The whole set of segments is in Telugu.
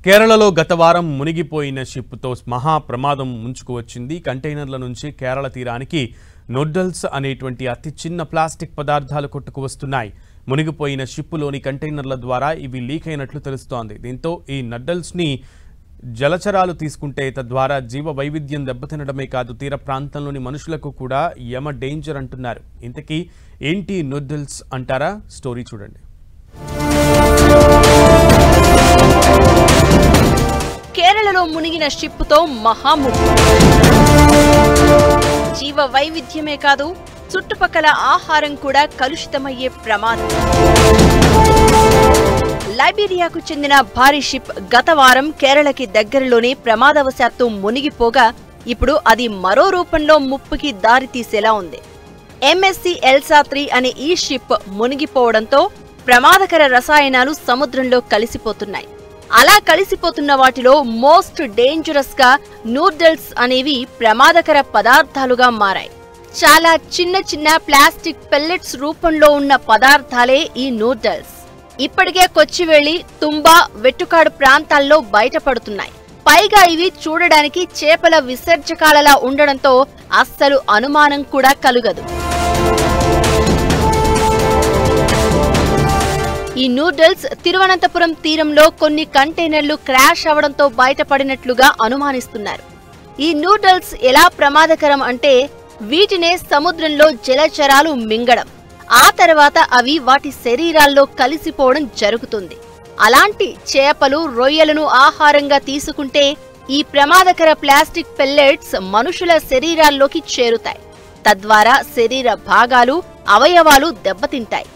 కేరళలో గత వారం మునిగిపోయిన షిప్తో మహా ప్రమాదం ముంచుకు వచ్చింది. కంటైనర్ల నుంచి కేరళ తీరానికి నూడిల్స్ అనేటువంటి అతి చిన్న ప్లాస్టిక్ పదార్థాలు కొట్టుకు వస్తున్నాయి. మునిగిపోయిన షిప్పులోని కంటైనర్ల ద్వారా ఇవి లీక్ అయినట్లు తెలుస్తోంది. దీంతో ఈ నూడిల్స్ ని జలచరాలు తీసుకుంటే తద్వారా జీవ వైవిధ్యం దెబ్బతినడమే కాదు, తీర ప్రాంతంలోని మనుషులకు కూడా యమ డేంజర్ అంటున్నారు. ఇంతకీ ఏంటి నూడిల్స్ అంటారా? స్టోరీ చూడండి. కేరళలో మునిగిన షిప్తో మహాముప్పు. జీవ వైవిధ్యమే కాదు, చుట్టుపక్కల ఆహారం కూడా కలుషితమయ్యే ప్రమాదం. లైబీరియాకు చెందిన భారీ షిప్ గత వారం కేరళకి దగ్గరలోనే ప్రమాదవశాత్తు మునిగిపోగా ఇప్పుడు అది మరో రూపంలో ముప్పుకి దారితీసేలా ఉంది. MSC ఎల్సా 3 అనే ఈ షిప్ మునిగిపోవడంతో ప్రమాదకర రసాయనాలు సముద్రంలో కలిసిపోతున్నాయి. అలా కలిసిపోతున్న వాటిలో మోస్ట్ డేంజరస్ గా నూడిల్స్ అనేవి ప్రమాదకర పదార్థాలుగా మారాయి. చాలా చిన్న చిన్న ప్లాస్టిక్ పెల్లెట్స్ రూపంలో ఉన్న పదార్థాలే ఈ నూడిల్స్. ఇప్పటికే కొచ్చివేళి, తుంబా, వెట్టుకాడు ప్రాంతాల్లో బయటపడుతున్నాయి. పైగా ఇవి చూడడానికి చేపల విసర్జకాలలా ఉండడంతో అస్సలు అనుమానం కూడా కలుగదు. ఈ నూడిల్స్ తిరువనంతపురం తీరంలో కొన్ని కంటైనర్లు క్రాష్ అవడంతో బయటపడినట్లుగా అనుమానిస్తున్నారు. ఈ నూడిల్స్ ఎలా ప్రమాదకరం అంటే వీటినే సముద్రంలో జలచరాలు మింగడం, ఆ తర్వాత అవి వాటి శరీరాల్లో కలిసిపోవడం జరుగుతుంది. అలాంటి చేపలు, రొయ్యలను ఆహారంగా తీసుకుంటే ఈ ప్రమాదకర ప్లాస్టిక్ పెల్లెట్స్ మనుషుల శరీరాల్లోకి చేరుతాయి. తద్వారా శరీర భాగాలు, అవయవాలు దెబ్బతింటాయి.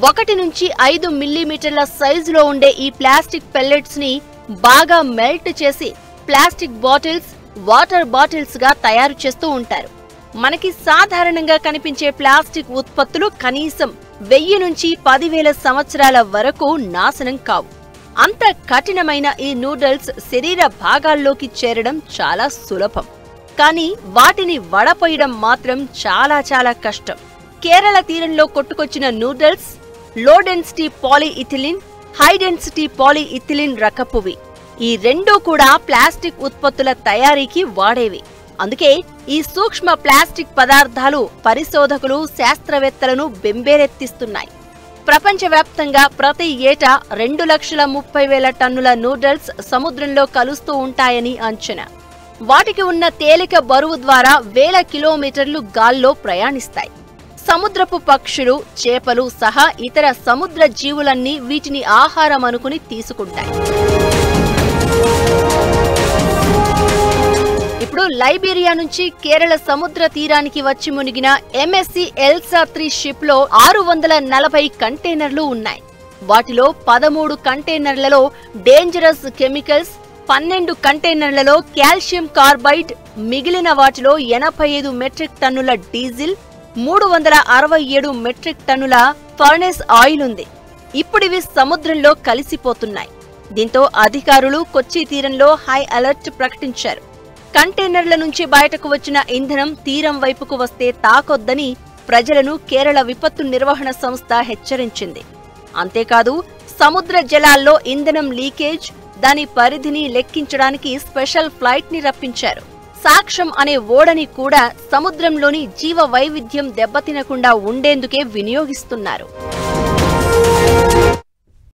1 నుంచి 5 మిల్లీమీటర్ల సైజులో ఉండే ఈ ప్లాస్టిక్ పెల్లెట్స్ ని బాగా మెల్ట్ చేసి ప్లాస్టిక్ బాటిల్స్, వాటర్ బాటిల్స్ గా తయారు చేస్తూ ఉంటారు. మనకి సాధారణంగా కనిపించే ప్లాస్టిక్ ఉత్పత్తులు కనీసం 1000 నుంచి 10,000 సంవత్సరాల వరకు నాశనం కావు. అంత కఠినమైన ఈ నూడిల్స్ శరీర భాగాల్లోకి చేరడం చాలా సులభం. కానీ వాటిని వడపోయడం మాత్రం చాలా కష్టం. కేరళ తీరంలో కొట్టుకొచ్చిన nurdles low density polyethylene, high density polyethylene రకపువి. ఈ రెండూ కూడా ప్లాస్టిక్ ఉత్పత్తుల తయారీకి వాడేవి. అందుకే ఈ సూక్ష్మ ప్లాస్టిక్ పదార్థాలు పరిశోధకులు, శాస్త్రవేత్తలను బెంబేరెత్తిస్తున్నాయి. ప్రపంచవ్యాప్తంగా ప్రతి ఏటా 2,30,000 టన్నుల నూడిల్స్ సముద్రంలో కలుస్తూ ఉంటాయని అంచనా. వాటికి ఉన్న తేలిక బరువు ద్వారా వేల కిలోమీటర్లు గాల్లో ప్రయాణిస్తాయి. సముద్రపు పక్షులు, చేపలు సహా ఇతర సముద్ర జీవులన్నీ వీటిని ఆహారం అనుకుని తీసుకుంటాయి. ఇప్పుడు లైబీరియా నుంచి కేరళ సముద్ర తీరానికి వచ్చి మునిగిన MSC ఎల్సా 3 షిప్ లో 640 కంటైనర్లు ఉన్నాయి. వాటిలో 13 కంటైనర్లలో డేంజరస్ కెమికల్స్, 12 కంటైనర్లలో కాల్షియం కార్బైడ్, మిగిలిన వాటిలో 85 మెట్రిక్ టన్నుల డీజిల్, 367 మెట్రిక్ టన్నుల ఫర్నేస్ ఆయిల్ ఉంది. ఇప్పుడివి సముద్రంలో కలిసిపోతున్నాయి. దీంతో అధికారులు కొచ్చి తీరంలో హై అలర్ట్ ప్రకటించారు. కంటైనర్ల నుంచి బయటకు వచ్చిన ఇంధనం తీరం వైపుకు వస్తే తాకొద్దని ప్రజలను కేరళ విపత్తు నిర్వహణ సంస్థ హెచ్చరించింది. అంతేకాదు సముద్ర జలాల్లో ఇంధనం లీకేజ్, దాని పరిధిని లెక్కించడానికి స్పెషల్ ఫ్లైట్ ని రప్పించారు. సాక్ష్యం అనే ఓడని కూడా సముద్రంలోని జీవ వైవిధ్యం దెబ్బతినకుండా ఉండేందుకే వినియోగిస్తున్నారు.